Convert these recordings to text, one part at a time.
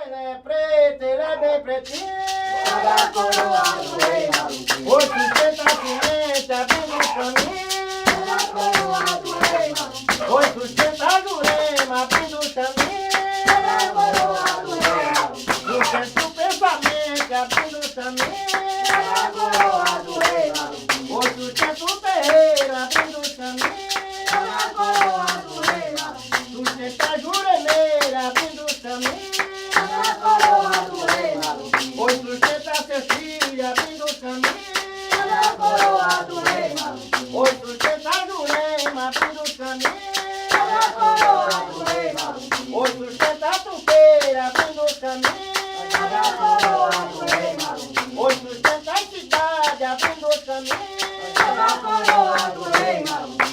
ele é preto, ele é bem pretinho. Olha a coroa do rei Malunguinho. Hoje sustenta a semente, abrindo o caminho. Olha a coroa do rei Malunguinho. Hoje sustenta a Jurema, abrindo o caminho. Olha a coroa do rei Malunguinho. Sustenta o pensamento, abrindo o caminho. Olha a coroa do rei Malunguinho. Hoje sustenta o terreiro, abrindo o caminho. Olha a coroa do rei Malunguinho. Sustenta a Juremeira, abrindo o caminho. Olha a coroa do rei Malunguinho. Hoje sustenta seus filhos, abrindo o caminho. Olha a coroa do rei Malunguinho. Hoje sustenta a Jurema, abrindo o caminho. Olha a coroa do rei Malunguinho. Hoje sustenta a Tupeira, abrindo o caminho. Olha a coroa do rei Malunguinho. Hoje sustenta a cidade, abrindo o caminho. Olha a coroa do rei Malunguinho.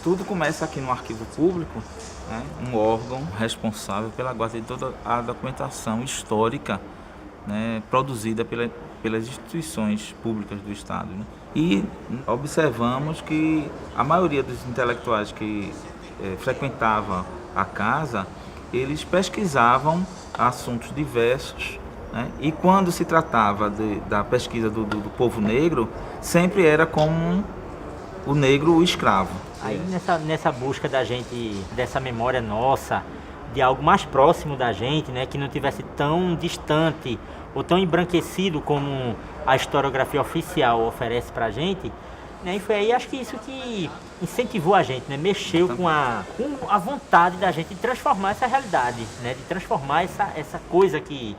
Tudo começa aqui no Arquivo Público, né, um órgão responsável pela guarda de toda a documentação histórica, né, produzida pelas instituições públicas do Estado. Né? E observamos que a maioria dos intelectuais que frequentavam a casa, eles pesquisavam assuntos diversos, né? E quando se tratava da pesquisa do povo negro, sempre era como o negro o escravo. Aí nessa busca da gente, dessa memória nossa, de algo mais próximo da gente, né, que não tivesse tão distante ou tão embranquecido como a historiografia oficial oferece pra gente, né, e foi aí, acho que isso que incentivou a gente, né, mexeu com a vontade da gente de transformar essa realidade, né, de transformar essa coisa que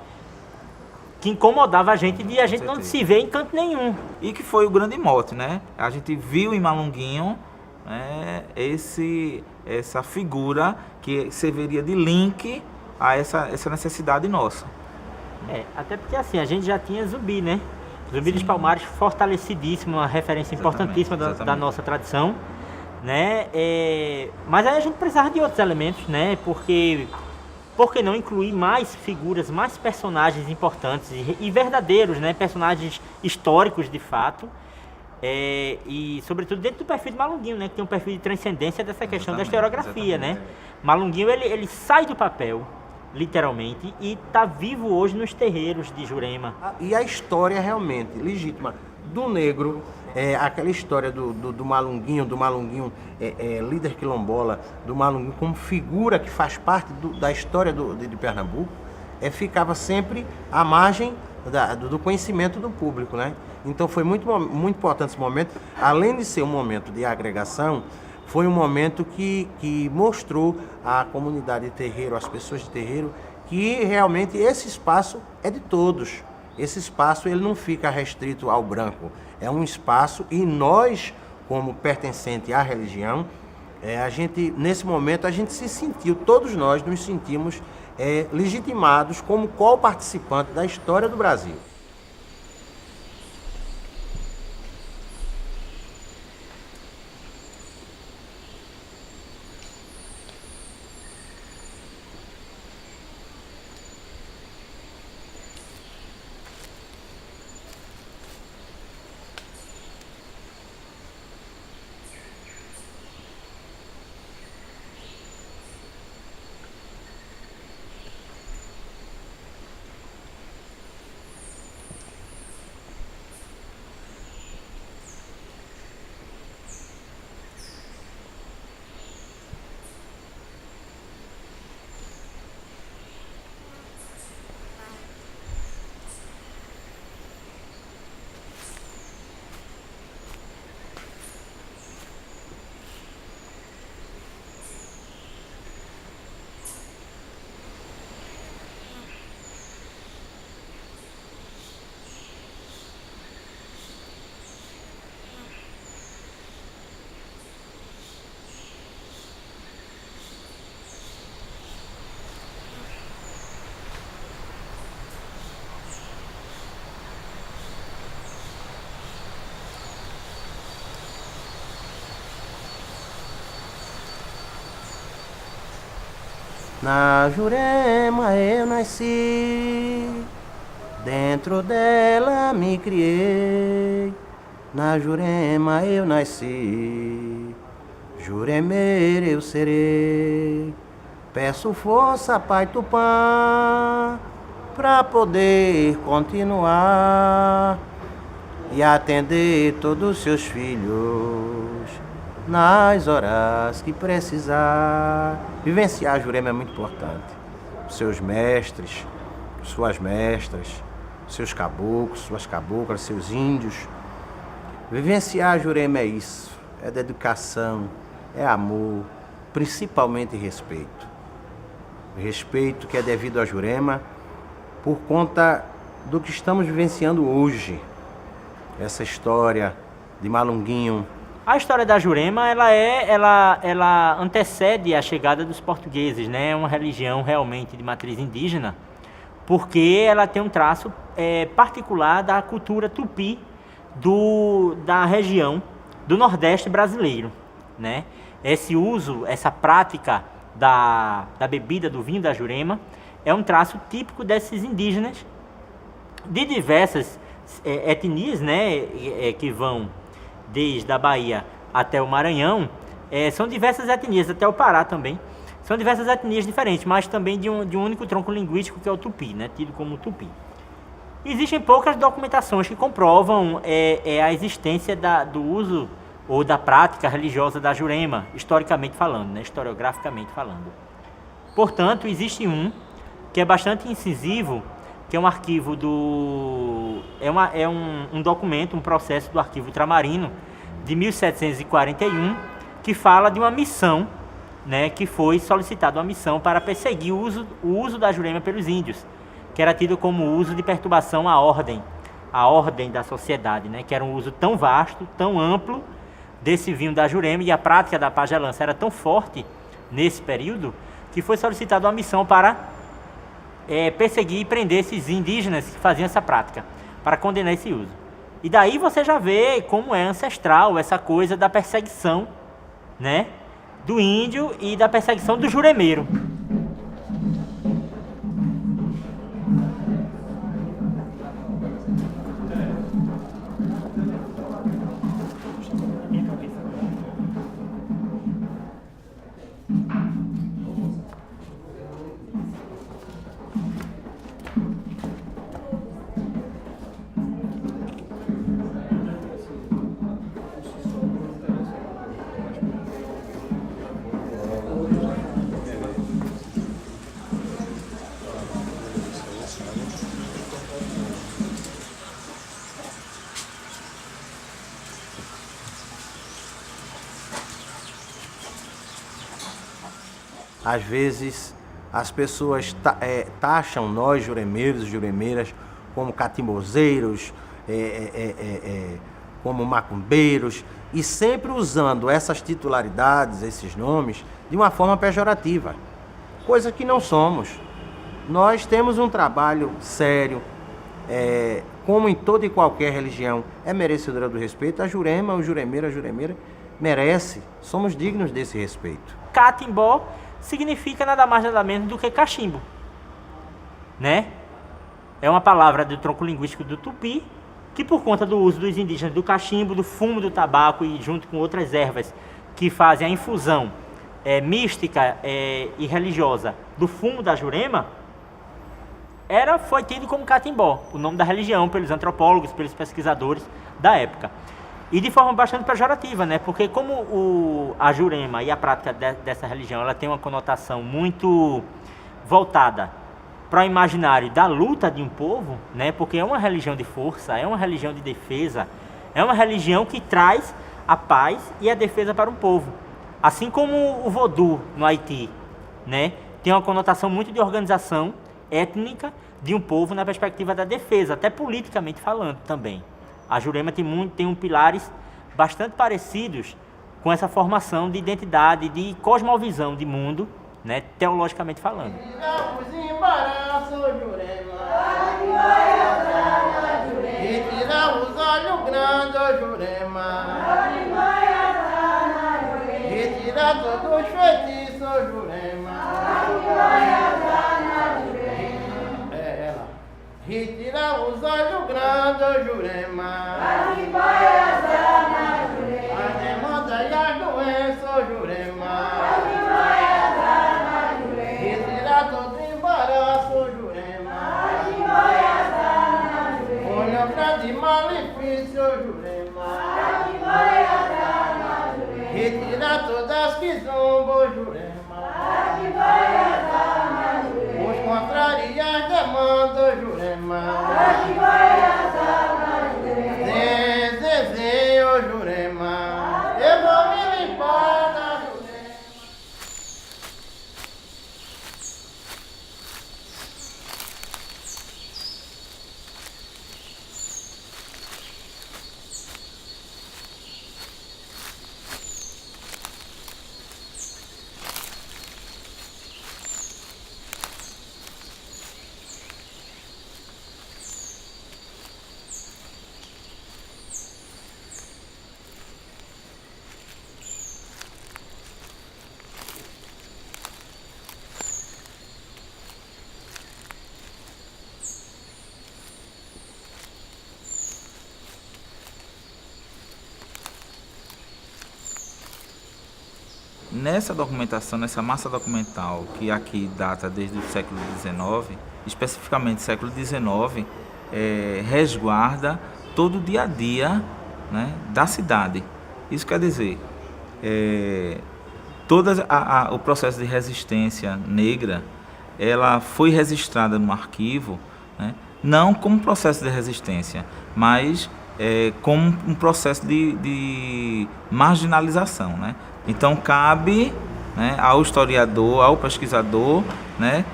incomodava a gente de a gente não se ver em canto nenhum. E que foi o grande mote, né? A gente viu em Malunguinho essa figura que serviria de link a essa necessidade nossa. Até porque assim, a gente já tinha Zumbi, né? Zumbi dos Palmares, fortalecidíssimo, uma referência importantíssima da nossa tradição, né? Mas aí a gente precisava de outros elementos, né? Porque por que não incluir mais figuras, mais personagens importantes e verdadeiros, né? Personagens históricos de fato, e sobretudo dentro do perfil de Malunguinho, né? Que tem um perfil de transcendência dessa questão da historiografia, né? Malunguinho ele sai do papel, literalmente, e está vivo hoje nos terreiros de Jurema. E a história realmente legítima do negro, aquela história do Malunguinho, líder quilombola, do Malunguinho como figura que faz parte da história de Pernambuco, ficava sempre à margem do conhecimento do público, né? Então foi muito importante esse momento, além de ser um momento de agregação, foi um momento que mostrou à comunidade de terreiro, às pessoas de terreiro, que realmente esse espaço é de todos. Esse espaço ele não fica restrito ao branco, é um espaço, e nós, como pertencente à religião, nesse momento a gente se sentiu, todos nós nos sentimos legitimados como co-participante da história do Brasil. Na Jurema eu nasci, dentro dela me criei. Na Jurema eu nasci, juremeiro eu serei. Peço força, Pai Tupã, pra poder continuar e atender todos os seus filhos nas horas que precisar. Vivenciar a Jurema é muito importante. Seus mestres, suas mestras, seus caboclos, suas caboclas, seus índios. Vivenciar a Jurema é isso, é dedicação, é amor, principalmente respeito. Respeito que é devido à Jurema por conta do que estamos vivenciando hoje. Essa história de Malunguinho. A história da Jurema, ela antecede a chegada dos portugueses, né? É uma religião realmente de matriz indígena, porque ela tem um traço particular da cultura tupi da região do Nordeste brasileiro, né? Esse uso, essa prática da bebida, do vinho da Jurema, é um traço típico desses indígenas de diversas etnias, né? Que vão desde a Bahia até o Maranhão. São diversas etnias, até o Pará também. São diversas etnias diferentes, mas também de um único tronco linguístico, que é o tupi, né? Tido como tupi. Existem poucas documentações que comprovam a existência do uso ou da prática religiosa da Jurema, historicamente falando, né? Historiograficamente falando. Portanto, existe um que é bastante incisivo, que é um arquivo um documento, um processo do arquivo Ultramarino de 1741, que fala de uma missão, né, que foi solicitada uma missão para perseguir o uso da Jurema pelos índios, que era tido como uso de perturbação à ordem da sociedade, né, que era um uso tão vasto, tão amplo desse vinho da Jurema, e a prática da pagelança era tão forte nesse período, que foi solicitada uma missão para perseguir e prender esses indígenas que faziam essa prática, para condenar esse uso. E daí você já vê como é ancestral essa coisa da perseguição, né, do índio e da perseguição do juremeiro. Às vezes as pessoas taxam nós, juremeiros e juremeiras, como catimbozeiros, como macumbeiros, e sempre usando essas titularidades, esses nomes, de uma forma pejorativa, coisa que não somos. Nós temos um trabalho sério, como em toda e qualquer religião é merecedora do respeito. A Jurema, o juremeiro, a juremeira merece, somos dignos desse respeito. Catimbó significa nada mais nada menos do que cachimbo, né? É uma palavra do tronco linguístico do tupi, que por conta do uso dos indígenas do cachimbo, do fumo do tabaco e junto com outras ervas que fazem a infusão mística e religiosa do fumo da Jurema, foi tido como catimbó, o nome da religião, pelos antropólogos, pelos pesquisadores da época. E de forma bastante pejorativa, né? Porque como a Jurema e a prática dessa religião, ela tem uma conotação muito voltada para o imaginário da luta de um povo, né? Porque é uma religião de força, é uma religião de defesa, é uma religião que traz a paz e a defesa para um povo. Assim como o vodú no Haiti, né? Tem uma conotação muito de organização étnica de um povo na perspectiva da defesa, até politicamente falando também. A Jurema tem pilares bastante parecidos com essa formação de identidade, de cosmovisão de mundo, né, teologicamente falando. Tira os embaraços, Jurema. E tira os olhos grandes, Jurema. E tira retira todos os feitiços, Jurema. É ela. Retira os olhos grandes, Jurema. As demandas e as doenças, Jurema. Retira todo embaraço, Jurema. Olha grande malefício, Jurema. Retira todas que zombam, Jurema. Os contrarias demandas, Jurema. Zezinho, Jurema. Eu vou me limpar da Jurema. Nessa documentação, nessa massa documental que aqui data desde o século XIX, especificamente século XIX, resguarda todo o dia a dia, né, da cidade. Isso quer dizer, todo o processo de resistência negra, ela foi registrada no arquivo, né, não como processo de resistência, mas como um processo de marginalização, né? Então cabe, né, ao historiador, ao pesquisador, né,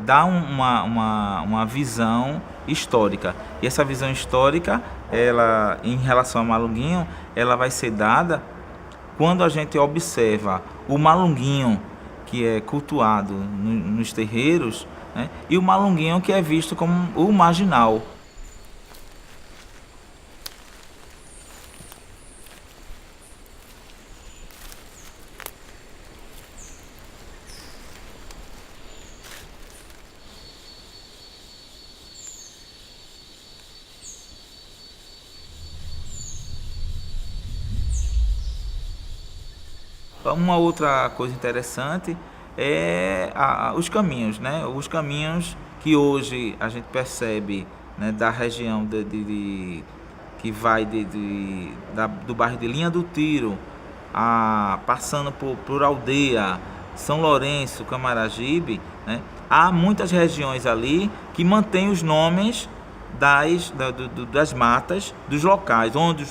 dar uma visão histórica. E essa visão histórica, ela, em relação ao Malunguinho, ela vai ser dada quando a gente observa o Malunguinho que é cultuado nos terreiros, né, e o Malunguinho que é visto como o marginal. Uma outra coisa interessante é os caminhos, né? Os caminhos que hoje a gente percebe, né, da região que vai do bairro de Linha do Tiro, passando por Aldeia, São Lourenço, Camaragibe, né? Há muitas regiões ali que mantêm os nomes das matas, dos locais onde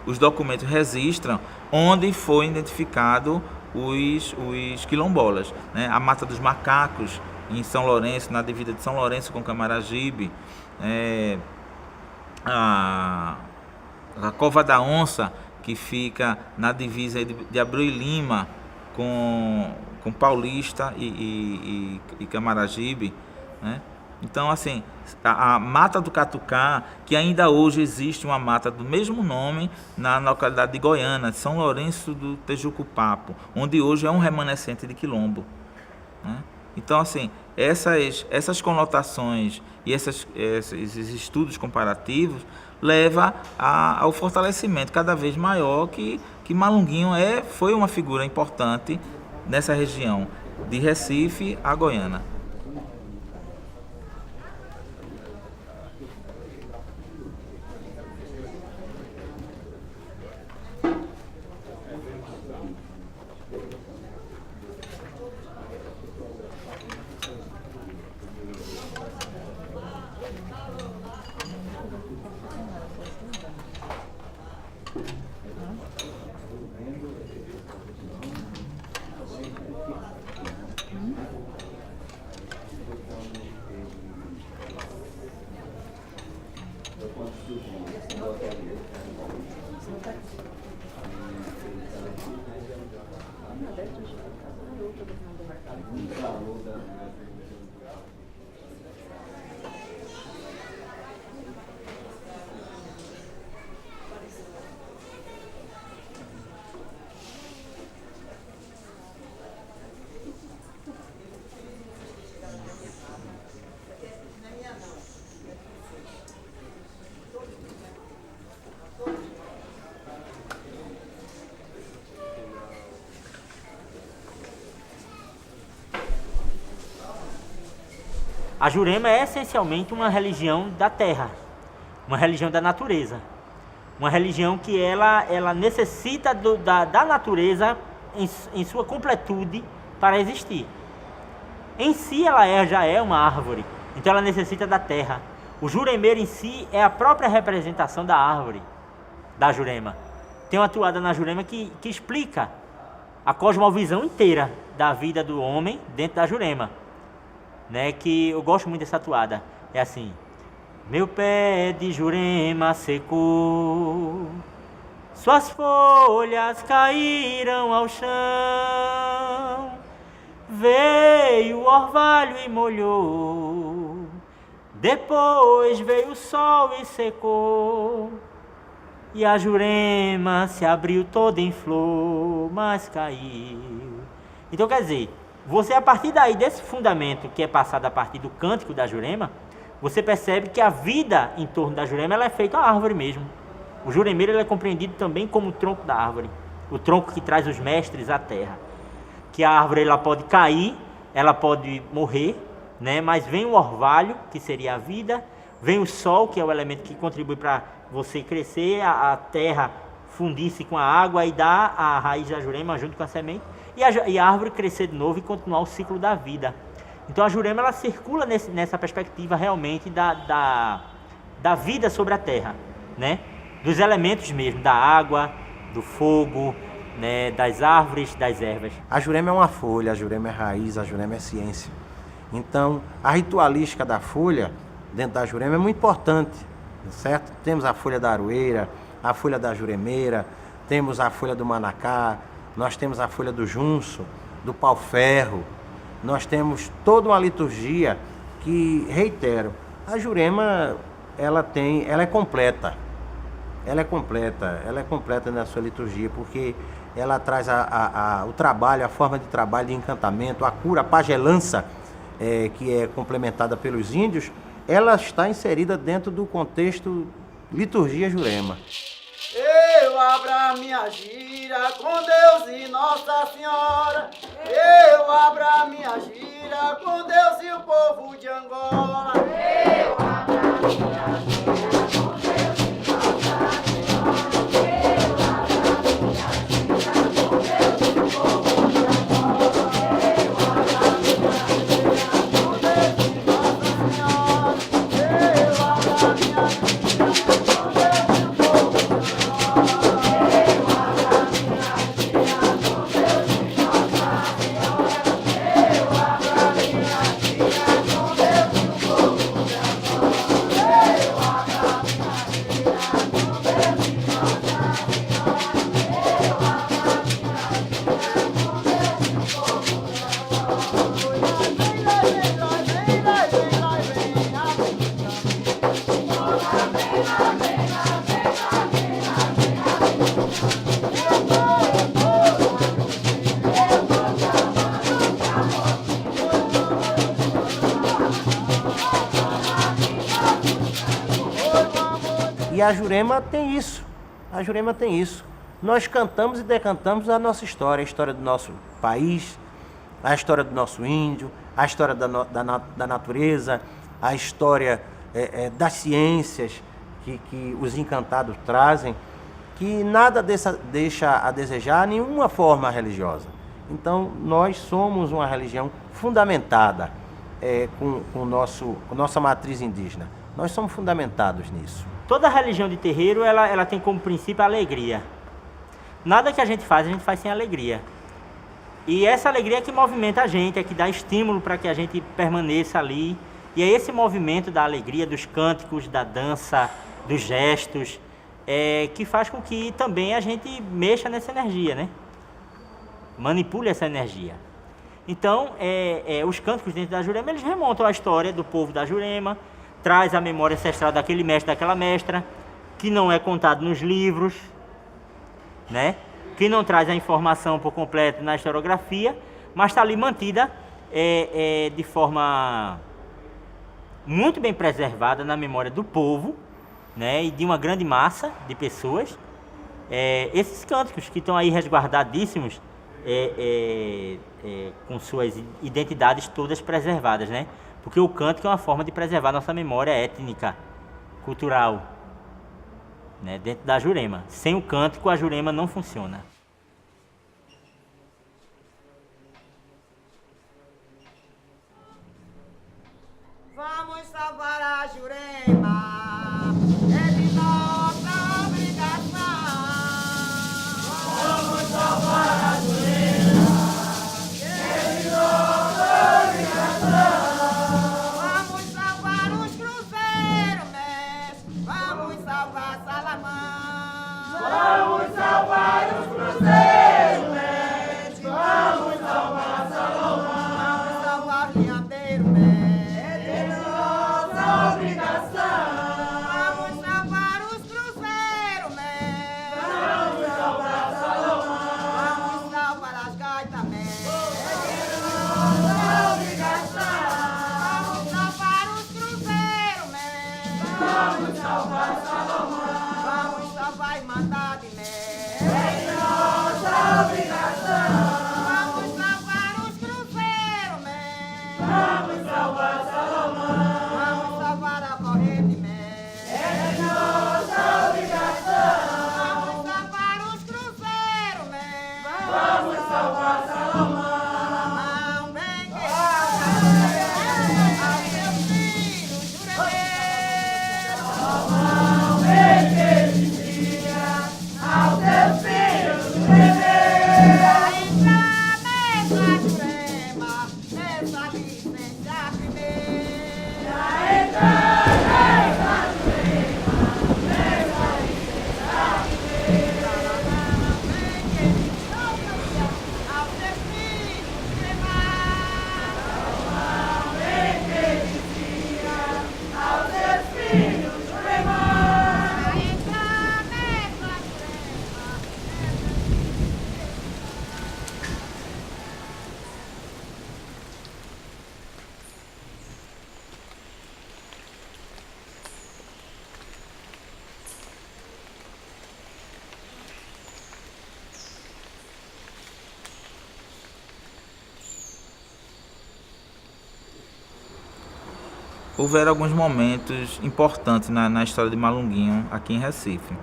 os documentos registram, onde foi identificado os quilombolas, né? A Mata dos Macacos, em São Lourenço, na divisa de São Lourenço com Camaragibe, a Cova da Onça, que fica na divisa de Abreu e Lima com Paulista e Camaragibe, né? Então, assim, a Mata do Catucá, que ainda hoje existe uma mata do mesmo nome na localidade de Goiânia, São Lourenço do Tejucupapo, onde hoje é um remanescente de quilombo, né? Então, assim, essas conotações e esses estudos comparativos levam ao fortalecimento cada vez maior que Malunguinho foi uma figura importante nessa região, de Recife a Goiânia. A Jurema é essencialmente uma religião da terra, uma religião da natureza. Uma religião que ela necessita da natureza em sua completude para existir. Em si ela já é uma árvore, então ela necessita da terra. O juremeiro em si é a própria representação da árvore, da Jurema. Tem uma toada na Jurema que explica a cosmovisão inteira da vida do homem dentro da Jurema, né? Que eu gosto muito dessa toada. É assim: meu pé de Jurema secou, suas folhas caíram ao chão, veio o orvalho e molhou, depois veio o sol e secou, e a Jurema se abriu toda em flor, mas caiu. Então quer dizer, você a partir daí, desse fundamento que é passado a partir do cântico da Jurema, você percebe que a vida em torno da Jurema ela é feita a árvore mesmo. O juremeiro ele é compreendido também como o tronco da árvore, o tronco que traz os mestres à terra. Que a árvore ela pode cair, ela pode morrer, né? Mas vem o orvalho, que seria a vida, vem o sol, que é o elemento que contribui para você crescer, a terra fundir-se com a água e dar a raiz da Jurema junto com a semente, e a árvore crescer de novo e continuar o ciclo da vida. Então a Jurema ela circula nessa perspectiva realmente da vida sobre a terra, né? Dos elementos mesmo, da água, do fogo, né? Das árvores, das ervas. A Jurema é uma folha, a Jurema é raiz, a Jurema é ciência. Então, a ritualística da folha, dentro da Jurema, é muito importante, certo? Temos a folha da aroeira, a folha da juremeira, temos a folha do manacá, nós temos a folha do junço, do pau-ferro, nós temos toda uma liturgia que, reitero, a Jurema, ela é completa. Ela é completa na sua liturgia, porque ela traz o trabalho, a forma de trabalho de encantamento, a cura, a pagelança, que é complementada pelos índios, ela está inserida dentro do contexto liturgia Jurema. Eu abro a minha gira com Deus e Nossa Senhora. Eu abro a minha gira com Deus e o povo de Angola. Eu abro a minha gira com Deus e Nossa Senhora. Eu abro a minha gira com Deus e o povo de Angola. Eu abro a minha gira com Deus e Nossa Senhora. Eu abro a minha gira com Deus e o povo de Angola. E a Jurema tem isso, Nós cantamos e decantamos a nossa história, a história do nosso país, a história do nosso índio, a história da natureza, a história das ciências que os encantados trazem, que nada deixa a desejar nenhuma forma religiosa. Então, nós somos uma religião fundamentada com nossa matriz indígena. Nós somos fundamentados nisso. Toda religião de terreiro, ela tem como princípio a alegria. Nada que a gente faz sem alegria. E essa alegria é que movimenta a gente, é que dá estímulo para que a gente permaneça ali. E é esse movimento da alegria, dos cânticos, da dança, dos gestos, que faz com que também a gente mexa nessa energia, né? Manipule essa energia. Então, os cânticos dentro da Jurema, eles remontam à história do povo da Jurema, traz a memória ancestral daquele mestre, daquela mestra, que não é contado nos livros, né? Que não traz a informação por completo na historiografia, mas está ali mantida de forma muito bem preservada na memória do povo, né? E de uma grande massa de pessoas. Esses cânticos que estão aí resguardadíssimos, com suas identidades todas preservadas, né? Porque o cântico é uma forma de preservar nossa memória étnica, cultural, né, dentro da Jurema. Sem o cântico, a Jurema não funciona. Vamos salvar a Jurema, é de nossa obrigação. Vamos salvar a Jurema, é de nossa obrigação. Vamos salvar os cruzeiros, mestre, vamos salvar Salamã. Vamos salvar os cruzeiros, mestre, vamos salvar Salomão. Vamos salvar o liandeiro, mestre. Vamos salvar os cruzeiros, mestre. Vamos salvar Salomão. Vamos salvar as gaitas, mestre. Nossa obrigação. Vamos salvar os cruzeiros, mestre. Vamos salvar Salomão. Vamos salvar a Irmandade, mestre. Nossa obrigação. Vamos salvar os cruzeiros, mestre. Vamos salvar Salomão. Vamos salvar a corrente, mestre. É nossa obrigação. Vamos salvar os cruzeiros, mestre. Vamos salvar Salomão. Não vem que ao seu filho juramento. Salomão, vem que ao seu filho juramento. Entra nessa Jurema, nessa licença primeira. Entra nessa Jurema, nessa licença primeira. Não vem que ao seu filho juramento. Salomão, vem que ao seu filho juramento. Entra nessa Jurema, Houveram alguns momentos importantes na história de Malunguinho aqui em Recife.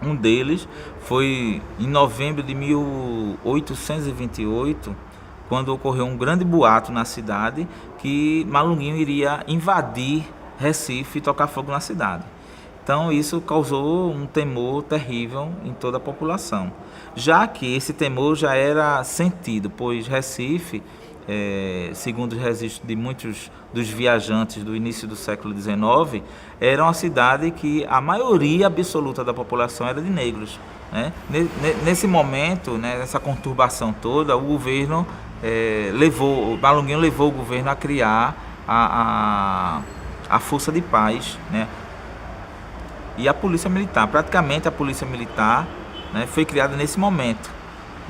Um deles foi em novembro de 1828, quando ocorreu um grande boato na cidade que Malunguinho iria invadir Recife e tocar fogo na cidade. Então isso causou um temor terrível em toda a população, já que esse temor já era sentido, pois Recife, segundo os registros de muitos dos viajantes do início do século XIX, era uma cidade que a maioria absoluta da população era de negros, né? Nesse momento, né, nessa conturbação toda, o governo Malunguinho levou o governo a criar a Força de Paz, né? E a Polícia Militar. Praticamente a Polícia Militar, né, foi criada nesse momento,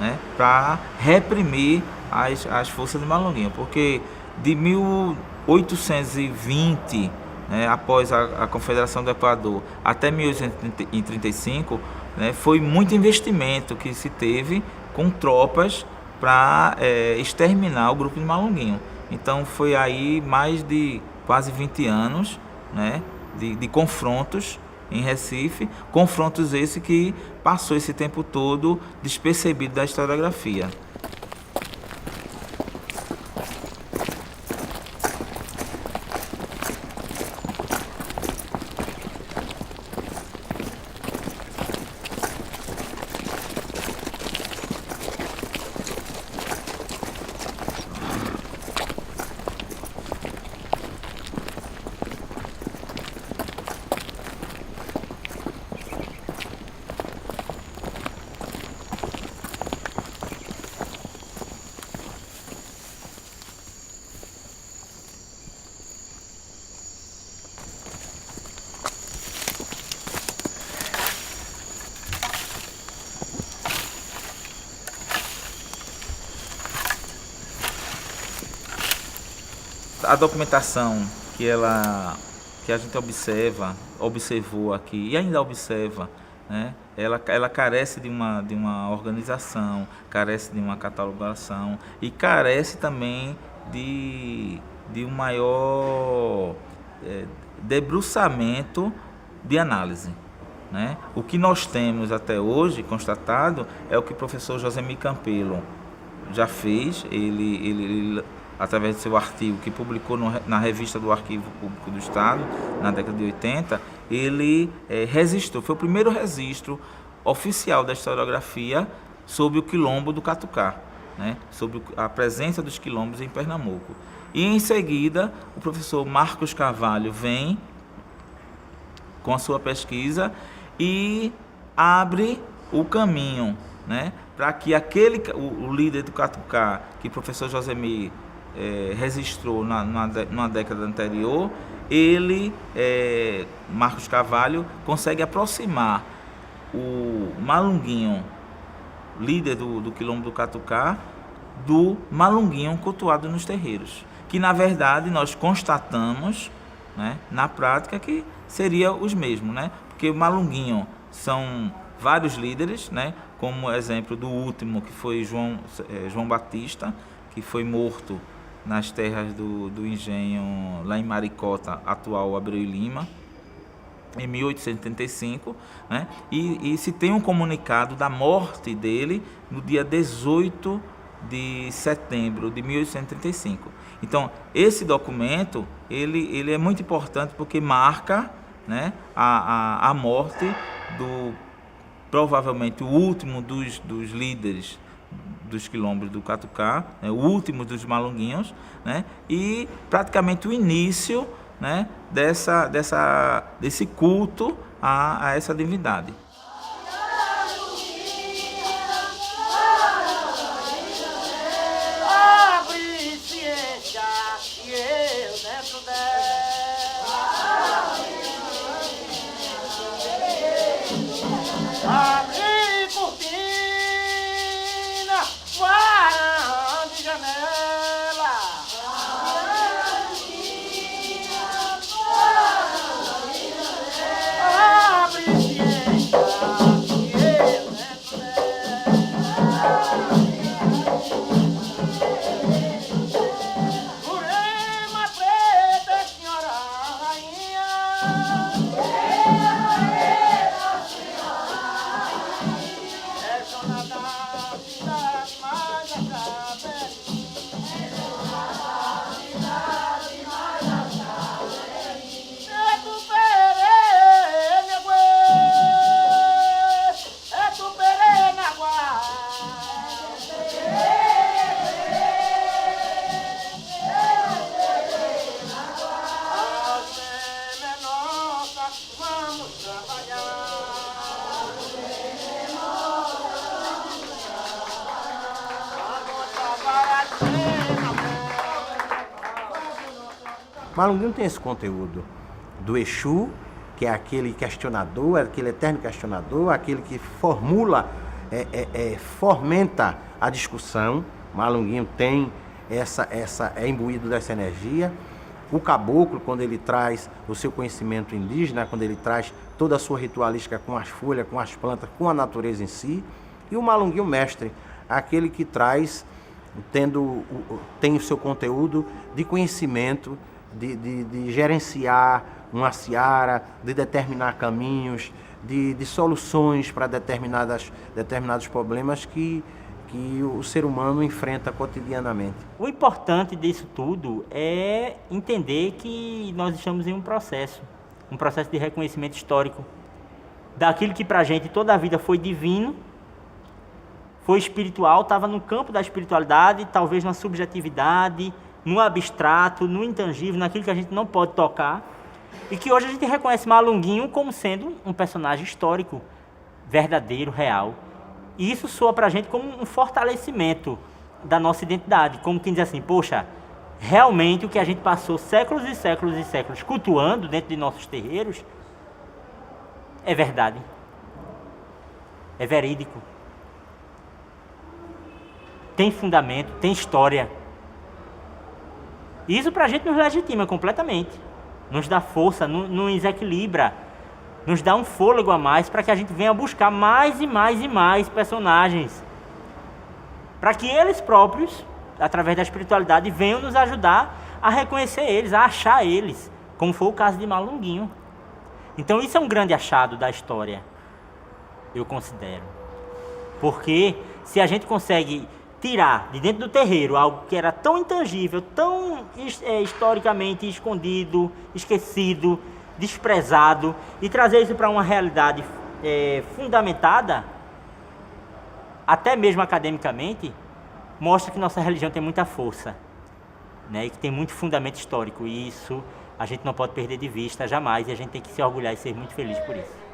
né, para reprimir as forças de Malunguinho, porque de 1820, né, após a Confederação do Equador, até 1835, né, foi muito investimento que se teve com tropas para exterminar o grupo de Malunguinho. Então foi aí mais de quase 20 anos, né, de confrontos em Recife, confrontos esse que passou esse tempo todo despercebido da historiografia. A documentação que a gente observou aqui e ainda observa, né, ela carece de uma organização, carece de uma catalogação e carece também de de um maior debruçamento de análise, né? O que nós temos até hoje constatado é o que o professor Josemir Campelo já fez, ele através do seu artigo que publicou na revista do Arquivo Público do Estado, na década de 80, ele registrou, foi o primeiro registro oficial da historiografia sobre o quilombo do Catucá, né? Sobre a presença dos quilombos em Pernambuco. E em seguida, o professor Marcos Carvalho vem com a sua pesquisa e abre o caminho, né, para que o líder do Catucá, que o professor Josemir registrou na década anterior, Marcos Carvalho, consegue aproximar o Malunguinho, líder do quilombo do Catucá, do Malunguinho cultuado nos terreiros, que na verdade nós constatamos, né, na prática que seria os mesmos, né, porque o Malunguinho são vários líderes, né, como exemplo do último, que foi João Batista, que foi morto nas terras do engenho lá em Maricota, atual Abreu e Lima, em 1875, né? E se tem um comunicado da morte dele no dia 18 de setembro de 1835. Então, esse documento, ele é muito importante porque marca, né, a morte provavelmente o último dos líderes dos quilombos do Catucá, né, o último dos Malunguinhos, né, e praticamente o início, né, desse culto a essa divindade. Abre ciência e eu dentro dela. Abre cortina, varanda e janela. Abre ciência e eu dentro dela. Jurema preta, senhora rainha. É dona da cidade mais é tu perene, é tu perene, a cena é nossa, vamos trabalhar. Malunguinho tem esse conteúdo do Exu, que é aquele questionador, aquele eterno questionador, aquele que formula, fomenta a discussão. Malunguinho tem é imbuído dessa energia. O caboclo, quando ele traz o seu conhecimento indígena, quando ele traz toda a sua ritualística com as folhas, com as plantas, com a natureza em si. E o Malunguinho mestre, aquele que traz, tem o seu conteúdo de conhecimento, de gerenciar uma seara, de determinar caminhos, de soluções para determinados problemas que o ser humano enfrenta cotidianamente. O importante disso tudo é entender que nós estamos em um processo de reconhecimento histórico daquilo que para a gente toda a vida foi divino, foi espiritual, estava no campo da espiritualidade, talvez na subjetividade, no abstrato, no intangível, naquilo que a gente não pode tocar, e que hoje a gente reconhece Malunguinho como sendo um personagem histórico, verdadeiro, real. E isso soa pra gente como um fortalecimento da nossa identidade, como quem diz assim, poxa, realmente o que a gente passou séculos e séculos e séculos cultuando dentro de nossos terreiros é verdade, é verídico, tem fundamento, tem história. Isso pra gente nos legitima completamente, nos dá força, nos equilibra, nos dá um fôlego a mais para que a gente venha buscar mais e mais e mais personagens, para que eles próprios, através da espiritualidade, venham nos ajudar a reconhecer eles, a achar eles, como foi o caso de Malunguinho. Então isso é um grande achado da história, eu considero. Porque se a gente consegue tirar de dentro do terreiro algo que era tão intangível, tão historicamente escondido, esquecido, desprezado, e trazer isso para uma realidade fundamentada, até mesmo academicamente, mostra que nossa religião tem muita força, né? E que tem muito fundamento histórico. E isso a gente não pode perder de vista jamais, e a gente tem que se orgulhar e ser muito feliz por isso.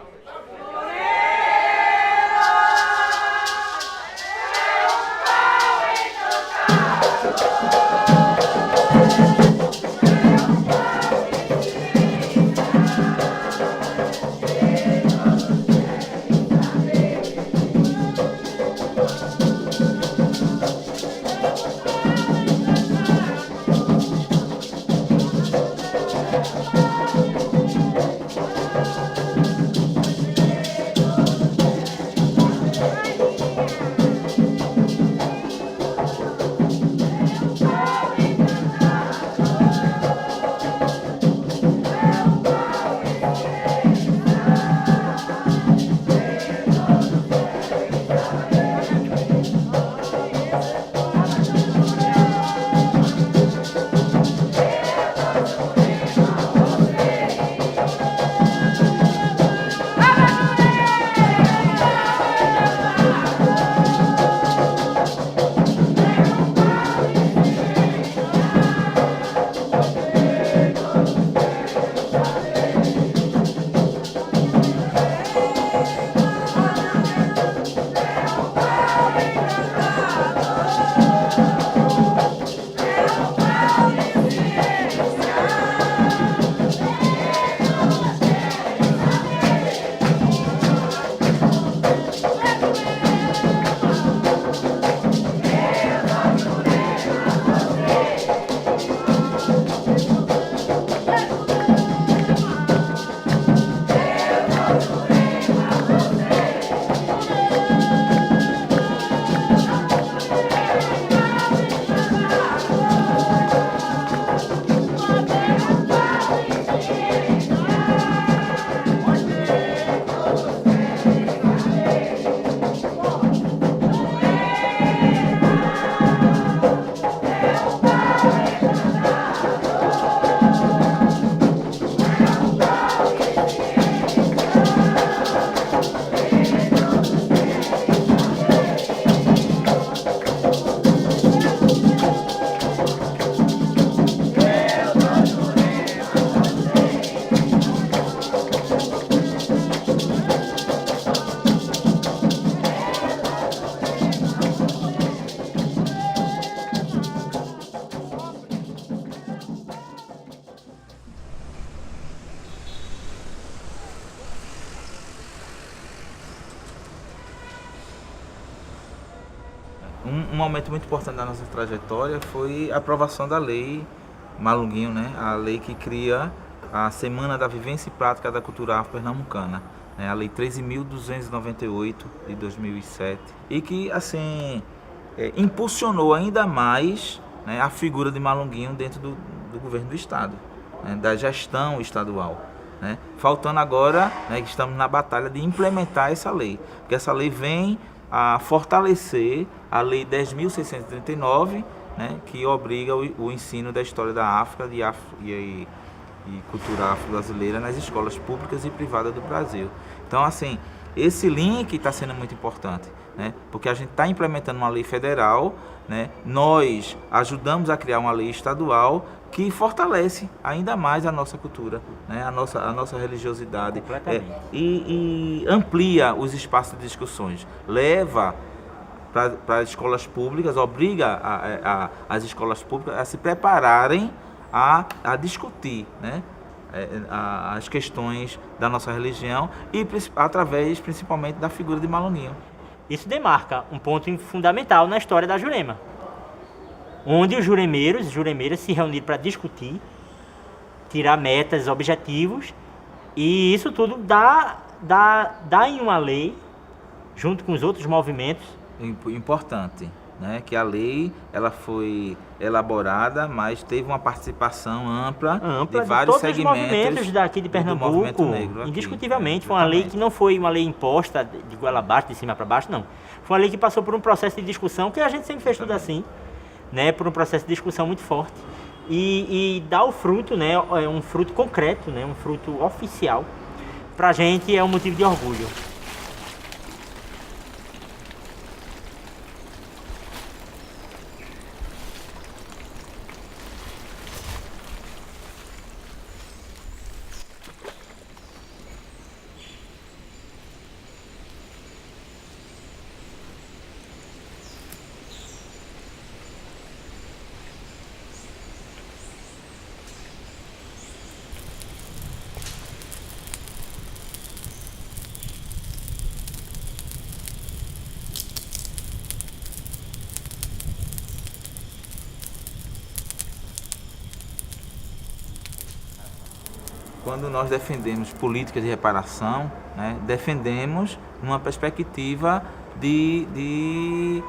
Um momento muito importante da nossa trajetória foi a aprovação da lei Malunguinho, né? A lei que cria a Semana da Vivência e Prática da Cultura Afro-Pernambucana, né? A Lei 13.298 de 2007, e que assim impulsionou ainda mais, né, a figura de Malunguinho dentro do governo do estado, né, da gestão estadual, né? Faltando agora, né, que estamos na batalha de implementar essa lei, porque essa lei vem a fortalecer a Lei 10.639, né, que obriga o ensino da história da África e cultura afro-brasileira nas escolas públicas e privadas do Brasil. Então, assim, esse link está sendo muito importante, né, porque a gente está implementando uma lei federal, né, nós ajudamos a criar uma lei estadual que fortalece ainda mais a nossa cultura, né, a nossa religiosidade, e amplia os espaços de discussões, leva para as escolas públicas, obriga as escolas públicas a se prepararem a discutir, né, as questões da nossa religião e através principalmente da figura de Malunguinho. Isso demarca um ponto fundamental na história da Jurema, onde os juremeiros e juremeiras se reuniram para discutir, tirar metas, objetivos, e isso tudo dá em uma lei, junto com os outros movimentos. Importante, né, que a lei ela foi elaborada, mas teve uma participação ampla de vários todos os movimentos daqui de Pernambuco, negro aqui, indiscutivelmente. Foi uma lei que não foi uma lei imposta de goela abaixo, de cima para baixo, não. Foi uma lei que passou por um processo de discussão, que a gente sempre fez tudo assim, né, por um processo de discussão muito forte. E dá o fruto, né, é um fruto concreto, né, um fruto oficial. Pra gente é um motivo de orgulho. Quando nós defendemos políticas de reparação, né, defendemos numa perspectiva de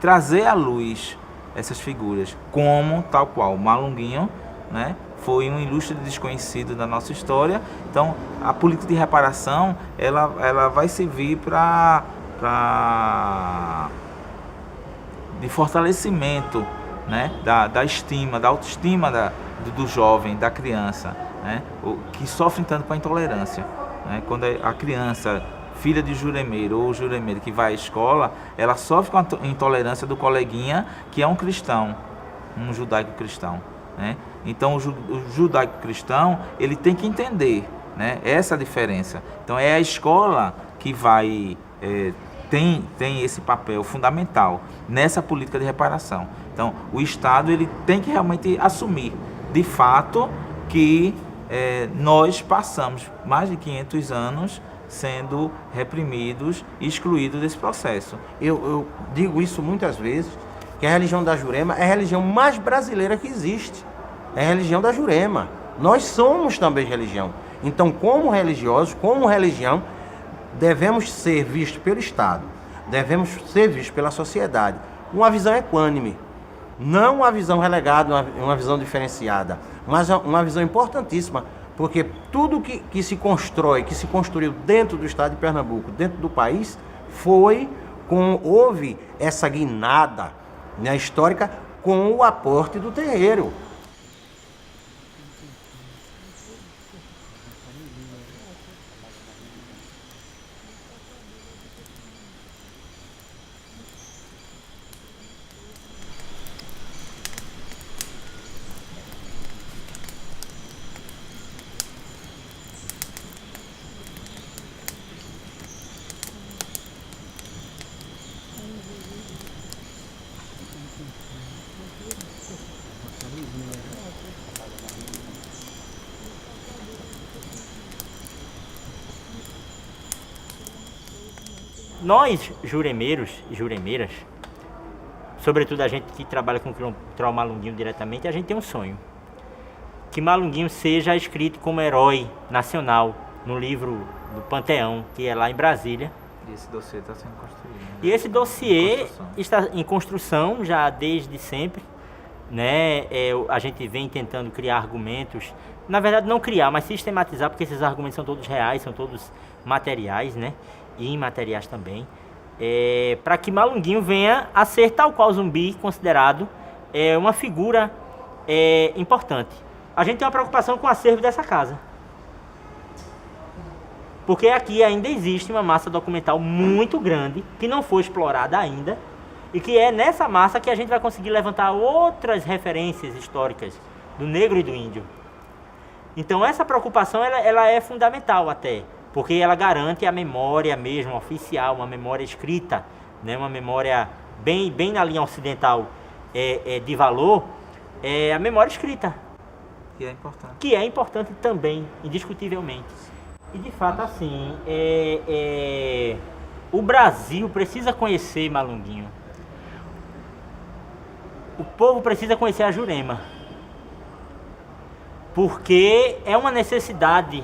trazer à luz essas figuras, como tal qual Malunguinho, né, foi um ilustre desconhecido da nossa história. Então, a política de reparação ela vai servir de fortalecimento, né, da estima, da autoestima do jovem, da criança, né, que sofre tanto com a intolerância, né? Quando a criança, filha de juremeiro ou juremeiro que vai à escola, ela sofre com a intolerância do coleguinha que é um cristão, um judaico-cristão, né? Então o judaico-cristão ele tem que entender, né, essa diferença. Então é a escola que vai tem esse papel fundamental nessa política de reparação. Então o Estado ele tem que realmente assumir de fato que nós passamos mais de 500 anos sendo reprimidos e excluídos desse processo. Eu digo isso muitas vezes, que a religião da Jurema é a religião mais brasileira que existe. É a religião da Jurema. Nós somos também religião. Então, como religiosos, como religião, devemos ser vistos pelo Estado, devemos ser vistos pela sociedade. Uma visão equânime, não uma visão relegada, uma visão diferenciada, mas uma visão importantíssima, porque tudo que se constrói, que se construiu dentro do Estado de Pernambuco, dentro do país, houve essa guinada, né, histórica com o aporte do terreiro. Nós, juremeiros e juremeiras, sobretudo a gente que trabalha com o Malunguinho diretamente, a gente tem um sonho. Que Malunguinho seja escrito como herói nacional no livro do Panteão, que é lá em Brasília. E esse dossiê está sendo construído. Né? E esse dossiê está em construção já desde sempre, né? A gente vem tentando criar argumentos, na verdade não criar, mas sistematizar, porque esses argumentos são todos reais, são todos materiais, né? E imateriais também, para que Malunguinho venha a ser tal qual Zumbi considerado uma figura importante. A gente tem uma preocupação com o acervo dessa casa, porque aqui ainda existe uma massa documental muito grande que não foi explorada ainda, e que é nessa massa que a gente vai conseguir levantar outras referências históricas do negro e do índio. Então essa preocupação ela é fundamental até, porque ela garante a memória mesmo oficial, uma memória escrita, né? Uma memória bem na linha ocidental de valor, a memória escrita. Que é importante. Que é importante também, indiscutivelmente. E de fato assim, o Brasil precisa conhecer Malunguinho. O povo precisa conhecer a Jurema. Porque é uma necessidade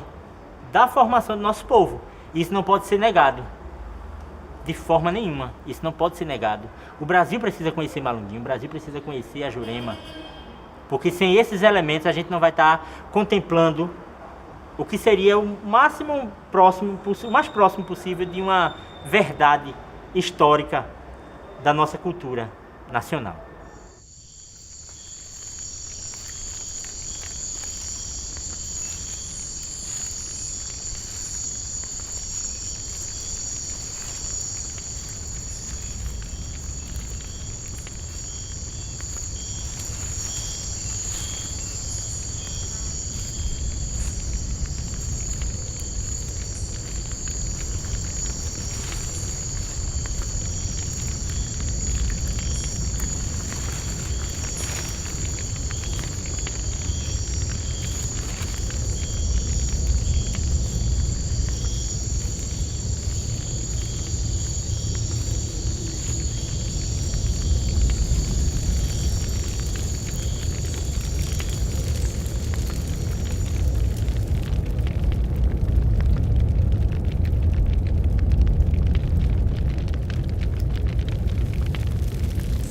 da formação do nosso povo. Isso não pode ser negado. De forma nenhuma. Isso não pode ser negado. O Brasil precisa conhecer Malunguinho, o Brasil precisa conhecer a Jurema. Porque sem esses elementos a gente não vai estar contemplando o que seria o mais próximo possível de uma verdade histórica da nossa cultura nacional.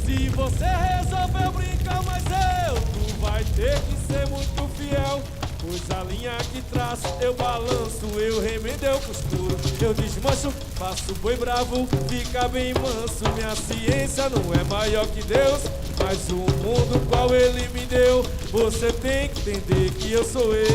Se você resolveu brincar, mas tu vai ter que ser muito fiel. Pois a linha que traço, eu balanço, eu remendo, eu costuro, eu desmancho, faço boi bravo, fica bem manso. Minha ciência não é maior que Deus, mas o mundo qual ele me deu, você tem que entender que eu sou eu.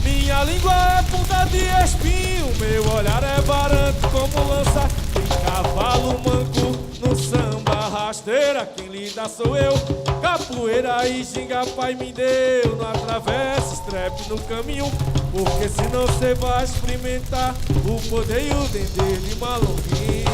Minha língua é ponta de espinho, meu olhar é varante como lança. Tem cavalo manco no samba, rasteira, quem lida sou eu. Capoeira e ginga pai me deu, não atravessa estrepe no caminho, porque senão cê vai experimentar o poder e o dendê de Malunguinho.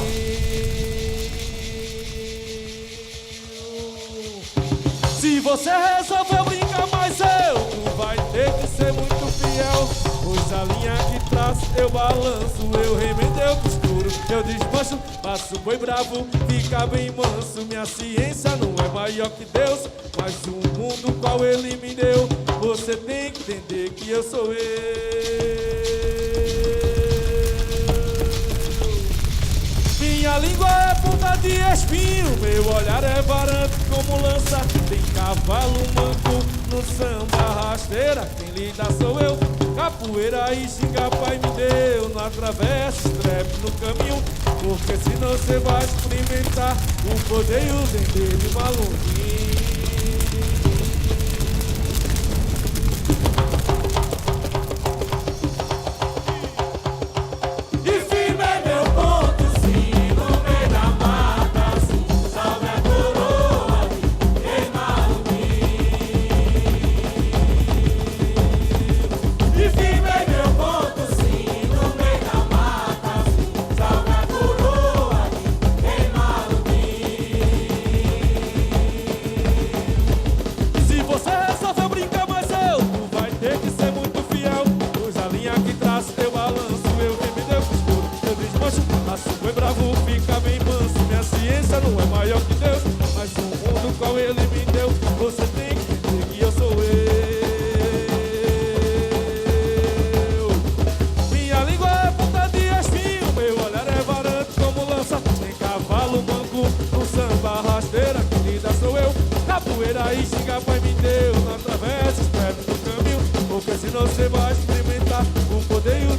Se você resolveu brincar, mas tu vai ter que ser muito fiel. Pois a linha que traço, eu balanço, eu remendo, eu costuro, eu desmancho, faço boi bravo, fica bem manso. Minha ciência não é maior que Deus, mas o mundo qual ele me deu, você tem que entender que eu sou eu. Minha língua é ponta de espinho, meu olhar é varante como lança. Tem cavalo manco no samba, rasteira, quem lida sou eu. Capoeira e ginga pai me deu, não atravessa estrepe no caminho, porque senão cê vai experimentar o poder e o dendê de Malunguinho. Não é maior que Deus, mas o mundo qual ele me deu, você tem que entender que eu sou eu. Minha língua é ponta de espinho, meu olhar é varante como lança. Tem cavalo manco no samba, rasteira, que lida sou eu. Capoeira e ginga pai me deu, não atravessa estrepe no caminho, porque senão você vai experimentar o poder e o